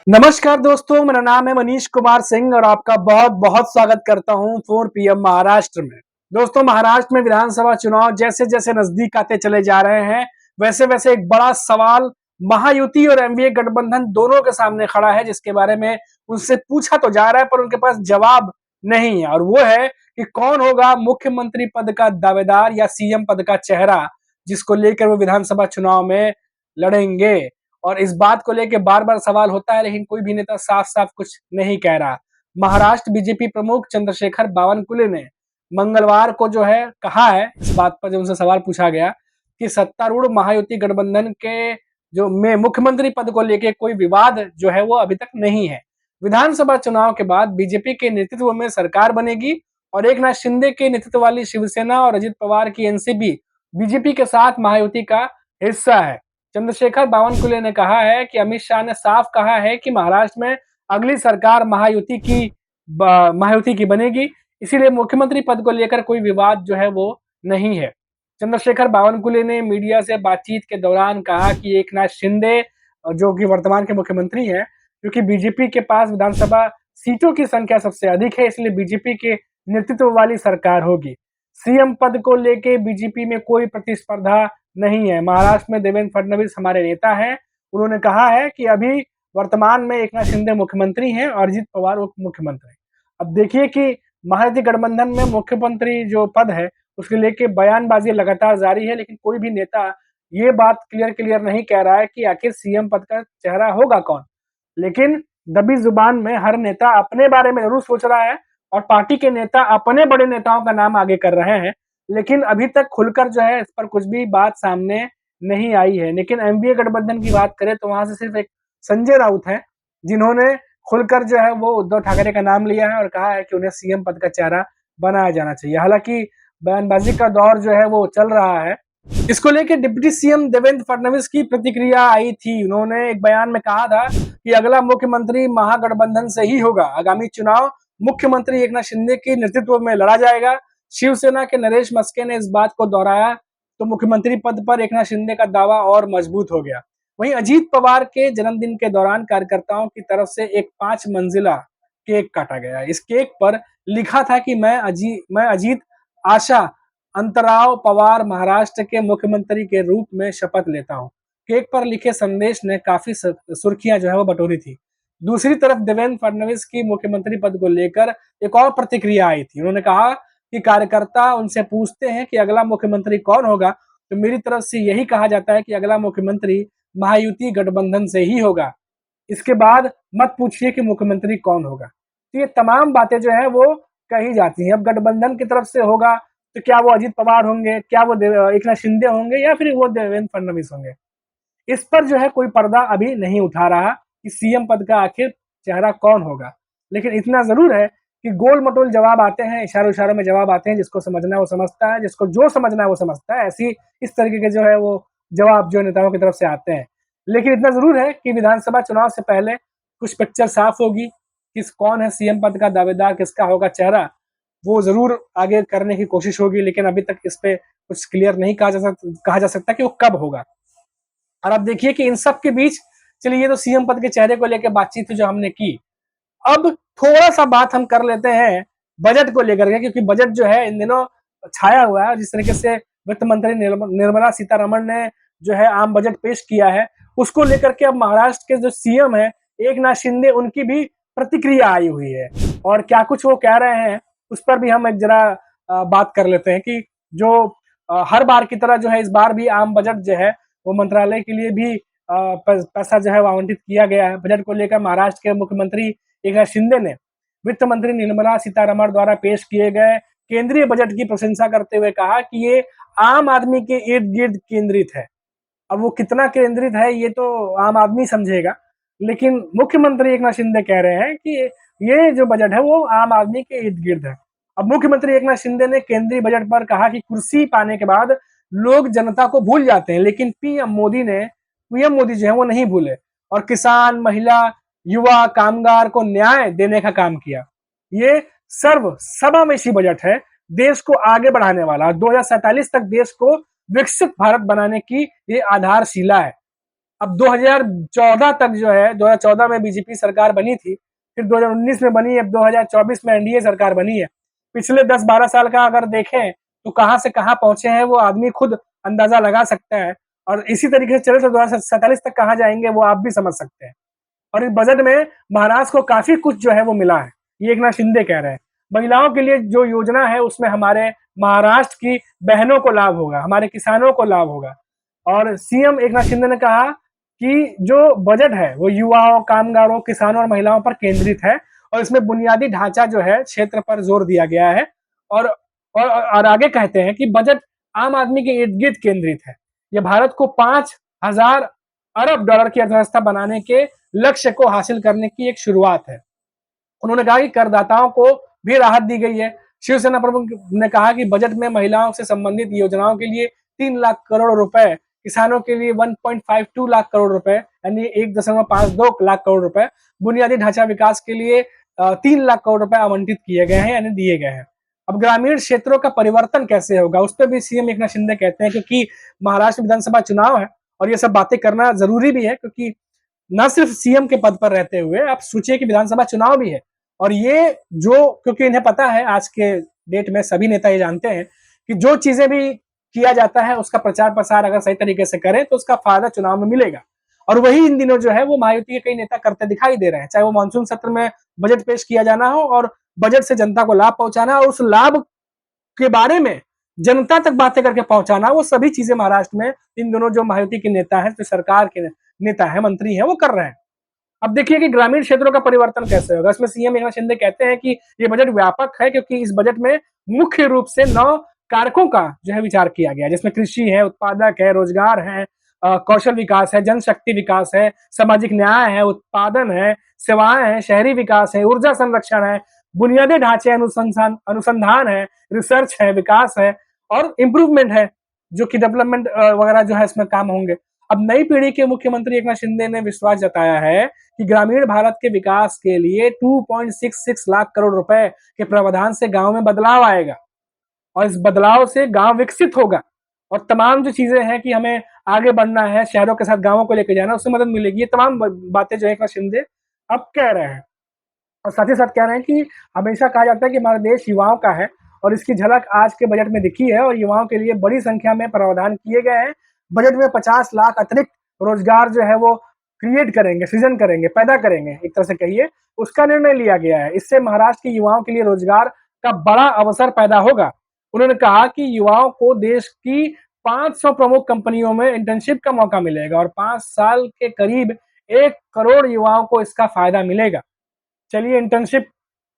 नमस्कार दोस्तों, मेरा नाम है मनीष कुमार सिंह और आपका बहुत बहुत स्वागत करता हूं 4 पीएम महाराष्ट्र में। दोस्तों, महाराष्ट्र में विधानसभा चुनाव जैसे जैसे नजदीक आते चले जा रहे हैं, वैसे वैसे एक बड़ा सवाल महायुति और एनडीए गठबंधन दोनों के सामने खड़ा है, जिसके बारे में उनसे पूछा तो जा रहा है पर उनके पास जवाब नहीं है। और वो है कि कौन होगा मुख्यमंत्री पद का दावेदार या सीएम पद का चेहरा, जिसको लेकर वो विधानसभा चुनाव में लड़ेंगे। और इस बात को लेके बार-बार सवाल होता है, लेकिन कोई भी नेता साफ-साफ कुछ नहीं कह रहा। महाराष्ट्र बीजेपी प्रमुख चंद्रशेखर बावनकुले ने मंगलवार को जो है कहा है, इस बात पर जब उनसे सवाल पूछा गया कि सत्तारूढ़ महायुति गठबंधन के जो में मुख्यमंत्री पद को लेके कोई विवाद जो है वो अभी तक नहीं है। विधानसभा चुनाव के बाद बीजेपी के नेतृत्व में सरकार बनेगी और एकनाथ शिंदे के नेतृत्व वाली शिवसेना और अजित पवार की एनसीपी बीजेपी के साथ महायुति का हिस्सा है। चंद्रशेखर बावनकुले ने कहा है कि अमित शाह ने साफ कहा है कि महाराष्ट्र में अगली सरकार महायुति की बनेगी, इसीलिए मुख्यमंत्री पद को लेकर कोई विवाद जो है वो नहीं है। चंद्रशेखर बावनकुले ने मीडिया से बातचीत के दौरान कहा कि एकनाथ शिंदे जो कि वर्तमान के मुख्यमंत्री हैं, क्योंकि बीजेपी के पास विधानसभा सीटों की संख्या सबसे अधिक है, इसलिए बीजेपी के नेतृत्व वाली सरकार होगी। सीएम पद को लेके बीजेपी में कोई प्रतिस्पर्धा नहीं है। महाराष्ट्र में देवेंद्र फडणवीस हमारे नेता हैं। उन्होंने कहा है कि अभी वर्तमान में एकनाथ शिंदे मुख्यमंत्री हैं और अजित पवार उप मुख्यमंत्री। अब देखिए कि महायुति गठबंधन में मुख्यमंत्री जो पद है उसके लेके बयानबाजी लगातार जारी है, लेकिन कोई भी नेता ये बात क्लियर नहीं कह रहा है कि आखिर सीएम पद का चेहरा होगा कौन। लेकिन दबी जुबान में हर नेता अपने बारे में जरूर सोच रहा है और पार्टी के नेता अपने बड़े नेताओं का नाम आगे कर रहे हैं, लेकिन अभी तक खुलकर जो है इस पर कुछ भी बात सामने नहीं आई है। लेकिन एनडीए गठबंधन की बात करें तो वहां से सिर्फ एक संजय राउत है जिन्होंने खुलकर जो है वो उद्धव ठाकरे का नाम लिया है और कहा है कि उन्हें सीएम पद का चेहरा बनाया जाना चाहिए। हालांकि बयानबाजी का दौर जो है वो चल रहा है। इसको लेकर डिप्टी सीएम देवेंद्र फडणवीस की प्रतिक्रिया आई थी। उन्होंने एक बयान में कहा था कि अगला मुख्यमंत्री महागठबंधन से ही होगा। आगामी चुनाव मुख्यमंत्री एकनाथ शिंदे के नेतृत्व में लड़ा जाएगा। शिवसेना के नरेश मस्के ने इस बात को दोहराया तो मुख्यमंत्री पद पर एकनाथ शिंदे का दावा और मजबूत हो गया। वहीं अजीत पवार के जन्मदिन के दौरान कार्यकर्ताओं की तरफ से एक 5 मंजिला केक काटा गया। इस केक पर लिखा था कि मैं अजीत आशा अंतराव पवार महाराष्ट्र के मुख्यमंत्री के रूप में शपथ लेता हूं। केक पर लिखे संदेश ने काफी सुर्खियां जो है वो बटोरी थी। दूसरी तरफ देवेंद्र फडणवीस की मुख्यमंत्री पद को लेकर एक और प्रतिक्रिया आई थी। उन्होंने कहा कि कार्यकर्ता उनसे पूछते हैं कि अगला मुख्यमंत्री कौन होगा, तो मेरी तरफ से यही कहा जाता है कि अगला मुख्यमंत्री महायुति गठबंधन से ही होगा। इसके बाद मत पूछिए कि मुख्यमंत्री कौन होगा। तो ये तमाम बातें जो है वो कही जाती हैं। अब गठबंधन की तरफ से होगा तो क्या वो अजित पवार होंगे, क्या वो एकनाथ शिंदे होंगे या फिर वो देवेंद्र फडणवीस होंगे। इस पर जो है कोई पर्दा अभी नहीं उठा रहा कि सीएम पद का आखिर चेहरा कौन होगा। लेकिन इतना जरूर है कि गोल मटोल जवाब आते हैं, इशारों इशारों में जवाब आते हैं। जिसको समझना है वो समझता है, जिसको जो समझना है वो समझता है। ऐसी इस तरीके के जो है वो जवाब जो नेताओं की तरफ से आते हैं। लेकिन इतना जरूर है कि विधानसभा चुनाव से पहले कुछ पिक्चर साफ होगी। किस कौन है सीएम पद का दावेदार, किसका होगा चेहरा, वो जरूर आगे करने की कोशिश होगी। लेकिन अभी तक इस पे कुछ क्लियर नहीं कहा जा सकता कि वो कब होगा। और अब देखिए कि इन सब के बीच, चलिए ये तो सीएम पद के चेहरे को लेकर बातचीत जो हमने की। अब थोड़ा सा बात हम कर लेते हैं बजट को लेकर के, क्योंकि बजट जो है इन दिनों छाया हुआ है। जिस तरीके से वित्त मंत्री निर्मला सीतारमण ने जो है आम बजट पेश किया है, उसको लेकर के अब महाराष्ट्र के जो सीएम है एकनाथ शिंदे, उनकी भी प्रतिक्रिया आई हुई है। और क्या कुछ वो कह रहे हैं उस पर भी हम एक जरा बात कर लेते हैं कि जो हर बार की तरह जो है इस बार भी आम बजट जो है वो मंत्रालय के लिए भी पैसा जो है वो आवंटित किया गया है। बजट को लेकर महाराष्ट्र के मुख्यमंत्री एकनाथ शिंदे ने वित्त मंत्री निर्मला सीतारमण द्वारा पेश किए गए केंद्रीय बजट की प्रशंसा करते हुए कहा कि ये आम आदमी के इर्द गिर्द केंद्रित है। अब वो कितना केंद्रित है ये तो आम आदमी समझेगा, लेकिन मुख्यमंत्री एकनाथ शिंदे कह रहे हैं कि ये जो बजट है वो आम आदमी के इर्द गिर्द है। अब मुख्यमंत्री एकनाथ शिंदे ने केंद्रीय बजट पर कहा कि कुर्सी पाने के बाद लोग जनता को भूल जाते हैं, लेकिन पीएम मोदी जो है वो नहीं भूले और किसान, महिला, युवा, कामगार को न्याय देने का काम किया। ये सर्व समावेशी बजट है, देश को आगे बढ़ाने वाला। 2047 तक देश को विकसित भारत बनाने की ये आधारशिला है। अब 2014 तक जो है, 2014 में बीजेपी सरकार बनी थी, फिर 2019 में बनी, अब 2024 में एनडीए सरकार बनी है। पिछले 10-12 साल का अगर देखें तो कहां से कहां पहुंचे हैं वो आदमी खुद अंदाजा लगा सकता है, और इसी तरीके से चले तो 2047 तक कहां जाएंगे वो आप भी समझ सकते हैं। और इस बजट में महाराष्ट्र को काफी कुछ जो है वो मिला है, ये एकनाथ शिंदे कह रहे हैं। महिलाओं के लिए जो योजना है उसमें हमारे महाराष्ट्र की बहनों को लाभ होगा, हमारे किसानों को लाभ होगा। और सीएम एकनाथ शिंदे ने कहा कि जो बजट है वो युवाओं, कामगारों, किसानों और महिलाओं पर केंद्रित है, और इसमें बुनियादी ढांचा जो है क्षेत्र पर जोर दिया गया है। और और आगे कहते हैं कि बजट आम आदमी के इर्द गिर्द केंद्रित है। यह भारत को 5,000 अरब डॉलर की अर्थव्यवस्था बनाने के लक्ष्य को हासिल करने की एक शुरुआत है। उन्होंने कहा कि करदाताओं को भी राहत दी गई है। शिवसेना प्रमुख ने कहा कि बजट में महिलाओं से संबंधित योजनाओं के लिए 3 लाख करोड़ रुपए, किसानों के लिए 1.52 लाख करोड़ रुपए यानी 1.52 लाख करोड़ रुपए, बुनियादी ढांचा विकास के लिए 3 लाख करोड़ रुपए आवंटित किए गए हैं यानी दिए गए हैं। अब ग्रामीण क्षेत्रों का परिवर्तन कैसे होगा उस पर भी सीएम एकनाथ शिंदे कहते हैं, क्योंकि महाराष्ट्र विधानसभा चुनाव है और ये सब बातें करना जरूरी भी है, क्योंकि न सिर्फ सीएम के पद पर रहते हुए आप सोचिए कि विधानसभा चुनाव भी है। और ये जो, क्योंकि इन्हें पता है, आज के डेट में सभी नेता ये जानते हैं कि जो चीजें भी किया जाता है उसका प्रचार प्रसार अगर सही तरीके से करें तो उसका फायदा चुनाव में मिलेगा। और वही इन दिनों जो है वो महायुति के कई नेता करते दिखाई दे रहे हैं, चाहे वो मानसून सत्र में बजट पेश किया जाना हो और बजट से जनता को लाभ पहुंचाना और उस लाभ के बारे में जनता तक बातें करके पहुंचाना, वो सभी चीजें महाराष्ट्र में इन दोनों जो महायुति के नेता हैं, जो सरकार के नेता है, मंत्री हैं, वो कर रहे हैं। अब देखिए कि ग्रामीण क्षेत्रों का परिवर्तन कैसे होगा। इसमें सीएम एकनाथ शिंदे कहते हैं कि ये बजट व्यापक है, क्योंकि इस बजट में मुख्य रूप से 9 कारकों का जो है विचार किया गया, जिसमें कृषि है, उत्पादक है, रोजगार है, कौशल विकास है, जनशक्ति विकास है, सामाजिक न्याय है, उत्पादन है, सेवाएं है, शहरी विकास है, ऊर्जा संरक्षण है, बुनियादी ढांचे अनुसंधान अनुसंधान है, रिसर्च है, विकास है और इम्प्रूवमेंट है, जो कि डेवलपमेंट वगैरह जो है इसमें काम होंगे। अब नई पीढ़ी के मुख्यमंत्री एकनाथ शिंदे ने विश्वास जताया है कि ग्रामीण भारत के विकास के लिए 2.66 लाख करोड़ रुपए के प्रावधान से गांव में बदलाव आएगा, और इस बदलाव से गांव विकसित होगा, और तमाम जो चीजें हैं कि हमें आगे बढ़ना है, शहरों के साथ गांवों को लेकर जाना, उससे मदद मिलेगी। ये तमाम बातें जो है एकनाथ शिंदे अब कह रहे हैं। और साथ ही साथ कह रहे हैं कि हमेशा कहा जाता है कि हमारा देश युवाओं का है, और इसकी झलक आज के बजट में दिखी है, और युवाओं के लिए बड़ी संख्या में प्रावधान किए गए हैं। बजट में 50 लाख अतिरिक्त रोजगार जो है वो क्रिएट करेंगे, सृजन करेंगे, पैदा करेंगे, एक तरह से कहिए, उसका निर्णय लिया गया है। इससे महाराष्ट्र के युवाओं के लिए रोजगार का बड़ा अवसर पैदा होगा। उन्होंने कहा कि युवाओं को देश की 500 प्रमुख कंपनियों में इंटर्नशिप का मौका मिलेगा, और 5 साल के करीब 1 करोड़ युवाओं को इसका फायदा मिलेगा। चलिए, इंटर्नशिप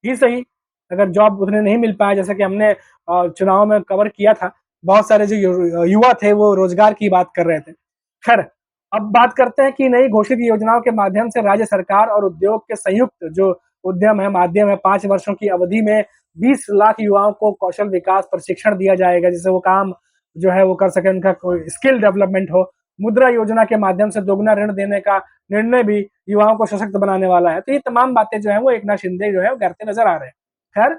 ही सही, अगर जॉब उतने नहीं मिल पाए, जैसे कि हमने चुनाव में कवर किया था, बहुत सारे जो युवा थे वो रोजगार की बात कर रहे थे। खैर, अब बात करते हैं कि नई घोषित योजनाओं के माध्यम से राज्य सरकार और उद्योग के संयुक्त जो उद्यम है, माध्यम है, 5 वर्षों की अवधि में 20 लाख युवाओं को कौशल विकास प्रशिक्षण दिया जाएगा, जिससे वो काम जो है वो कर सके, उनका कोई स्किल डेवलपमेंट हो। मुद्रा योजना के माध्यम से दोगुना ऋण देने का निर्णय भी युवाओं को सशक्त बनाने वाला है। तो ये तमाम बातें जो है वो एकनाथ शिंदे जो है वो करते नजर आ रहे हैं। खैर,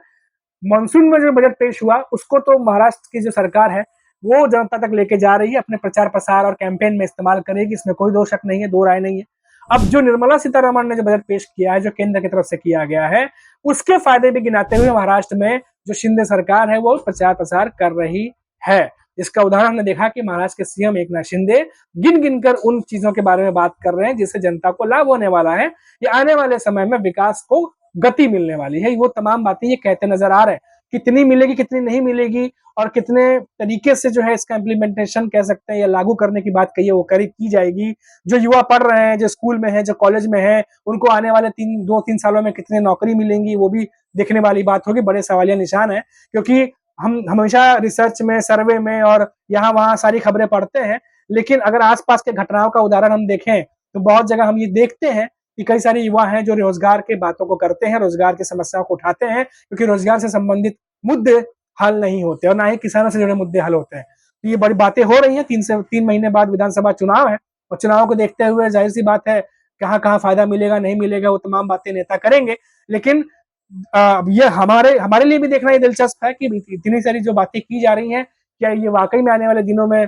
मानसून में जो बजट पेश हुआ उसको तो महाराष्ट्र की जो सरकार है वो जनता तक लेके जा रही है, अपने प्रचार प्रसार और कैंपेन में इस्तेमाल करेगी, इसमें कोई दो शक नहीं है, दो राय नहीं है। अब जो निर्मला सीतारमण ने जो बजट पेश किया है, जो केंद्र की तरफ से किया गया है, उसके फायदे भी गिनाते हुए महाराष्ट्र में जो शिंदे सरकार है वो प्रचार प्रसार कर रही है। इसका उदाहरण हमने देखा कि महाराष्ट्र के सीएम एकनाथ शिंदे गिन गिनकर उन चीजों के बारे में बात कर रहे हैं जिससे जनता को लाभ होने वाला है, या आने वाले समय में विकास को गति मिलने वाली है। वो तमाम बातें ये कहते नजर आ रहे हैं। कितनी मिलेगी, कितनी नहीं मिलेगी, और कितने तरीके से जो है इसका इम्प्लीमेंटेशन कह सकते हैं या लागू करने की बात कही है वो की जाएगी। जो युवा पढ़ रहे हैं, जो स्कूल में है, जो कॉलेज में है, उनको आने वाले 2-3 सालों में कितने नौकरी मिलेंगी, वो भी देखने वाली बात होगी। बड़े सवालिया निशान है, क्योंकि हम हमेशा रिसर्च में, सर्वे में और यहाँ वहाँ सारी खबरें पढ़ते हैं, लेकिन अगर आसपास के घटनाओं का उदाहरण हम देखें तो बहुत जगह हम ये देखते हैं कि कई सारे युवा हैं जो रोजगार के बातों को करते हैं, रोजगार की समस्याओं को उठाते हैं, क्योंकि रोजगार से संबंधित मुद्दे हल नहीं होते और ना ही किसानों से जुड़े मुद्दे हल होते हैं। तो ये बड़ी बातें हो रही हैं। 3 महीने बाद विधानसभा चुनाव है, और चुनाव को देखते हुए जाहिर सी बात है कहाँ कहाँ फायदा मिलेगा, नहीं मिलेगा, वो तमाम बातें नेता करेंगे। लेकिन ये हमारे हमारे लिए भी देखना ये दिलचस्प है कि इतनी सारी जो बातें की जा रही हैं, क्या ये वाकई में आने वाले दिनों में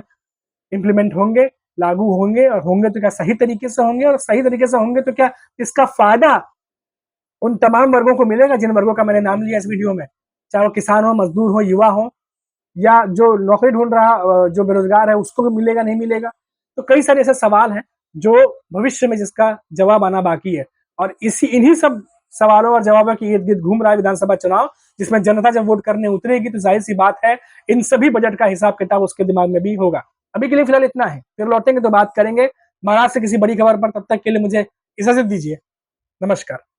इम्प्लीमेंट होंगे, लागू होंगे, और होंगे तो क्या सही तरीके से होंगे, और सही तरीके से होंगे तो क्या इसका फायदा उन तमाम वर्गों को मिलेगा जिन वर्गों का मैंने नाम लिया इस वीडियो में, चाहे वो किसान हो, मजदूर हो, युवा हो, या जो नौकरी ढूंढ रहा जो बेरोजगार है उसको भी मिलेगा नहीं मिलेगा। तो कई सारे ऐसे सवाल हैं जो भविष्य में जिसका जवाब आना बाकी है, और इन्हीं सब सवालों और जवाबों के इर्द गिर्द घूम रहा है विधानसभा चुनाव, जिसमें जनता जब वोट करने उतरेगी तो जाहिर सी बात है इन सभी बजट का हिसाब किताब उसके दिमाग में भी होगा। अभी के लिए फिलहाल इतना है, फिर लौटेंगे तो बात करेंगे महाराष्ट्र से किसी बड़ी खबर पर। तब तक के लिए मुझे इजाजत दीजिए। नमस्कार।